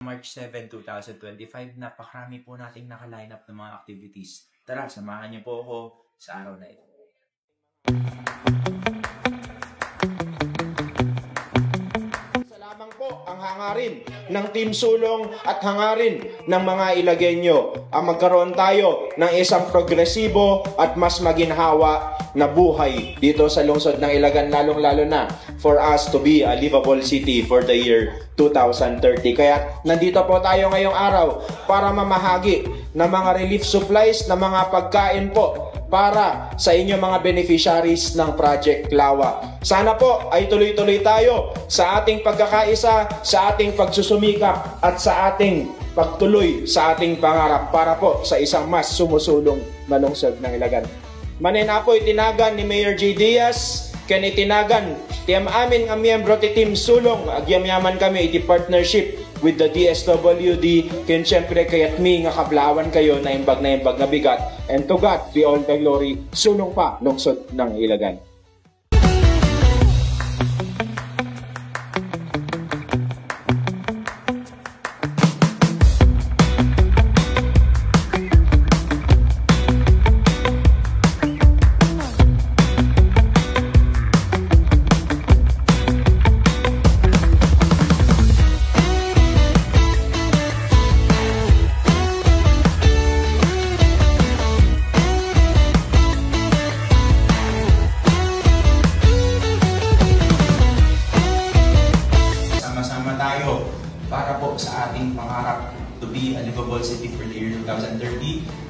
March 7, 2025, napakarami po nating naka-line up ng mga activities. Tara, samahan niyo po ako sa araw na ito. Lamang po ang hangarin ng Team Sulong at hangarin ng mga Ilagueño ang magkaroon tayo ng isang progresibo at mas maginhawa na buhay dito sa lungsod ng Ilagan, lalong-lalo na for us to be a livable city for the year 2030. Kaya nandito po tayo ngayong araw para mamahagi ng mga relief supplies, na mga pagkain po para sa inyong mga beneficiaries ng Project Lawa. Sana po ay tuloy-tuloy tayo sa ating pagkakaisa, sa ating pagsusumikap at sa ating pagtuloy sa ating pangarap para po sa isang mas sumusulong na lungsod ng Ilagan. Manena po itinagan ni Mayor J. Diaz, ken itinagan tiyam amin nga miyembro ti Team Sulong, agyamyaman kami iti partnership with the DSWD, ken syempre kayat mi nga kablawan kayo na imbag nga bigat, and to God be all the glory. Sulong pa lungsod ng Ilagan. Para po sa ating pangarap to be a livable city for the year 2030,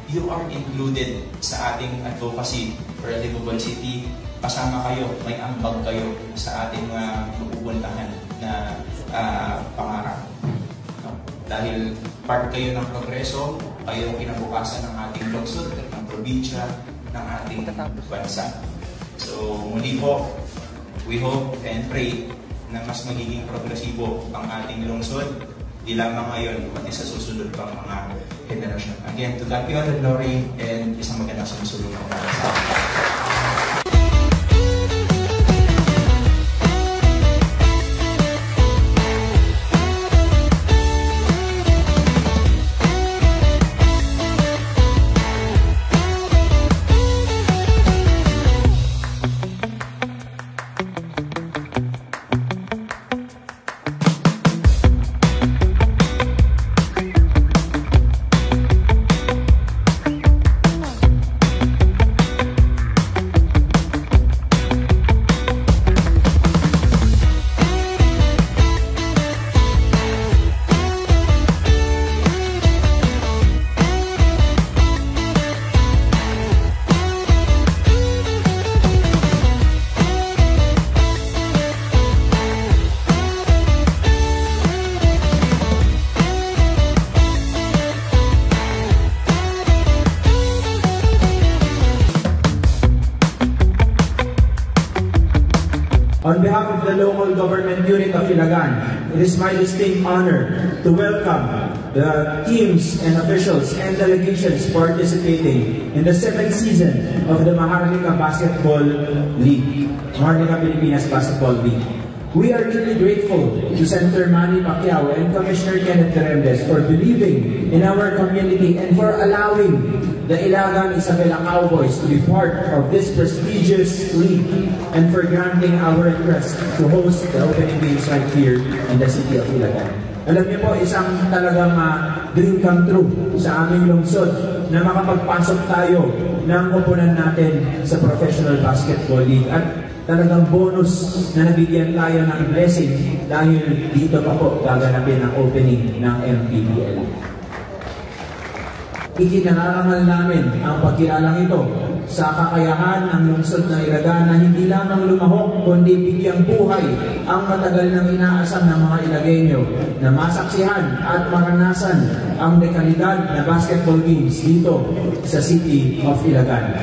you are included sa ating advocacy for a livable city. Kasama kayo, may ambag kayo sa ating mapupuntahan na pangarap. Dahil part kayo ng progreso, kayo ang kinabukasan ng ating lungsod, ng probinsya, ng ating bansa. So muli po, we hope and pray na mas magiging progresibo ang ating lungsod, di lamang ngayon, pati sa susunod pang mga henerasyon. Again, to God be all the glory, and isang magandang sumusulong para sa atin. On behalf of the local government unit of Ilagan, it is my distinct honor to welcome the teams and officials and delegations participating in the 7th season of the Maharlika Basketball League, Maharlika Pilipinas Basketball League. We are really grateful to Senator Manny Pacquiao and Commissioner Kenneth Teremdes for believing in our community and for allowing the Ilagan Isabela Cowboys to be part of this prestigious league, and for granting our request to host the opening games right here in the city of Ilagan. Alam niyo po, isang talagang dream come true sa aming lungsod na makapagpasok tayo ng koponan natin sa Professional Basketball League, at talagang bonus na nabigyan tayo ng blessing dahil dito pa po gaganapin ang opening ng MPBL. Ikinararangal namin ang pagkilalang ito sa kakayahan ng lungsod ng Ilagan na hindi lamang lumahok kundi bigyang buhay ang matagal nang inaasam ng mga Ilagueño na masaksihan at maranasan ang dekalidad na basketball games dito sa City of Ilagan.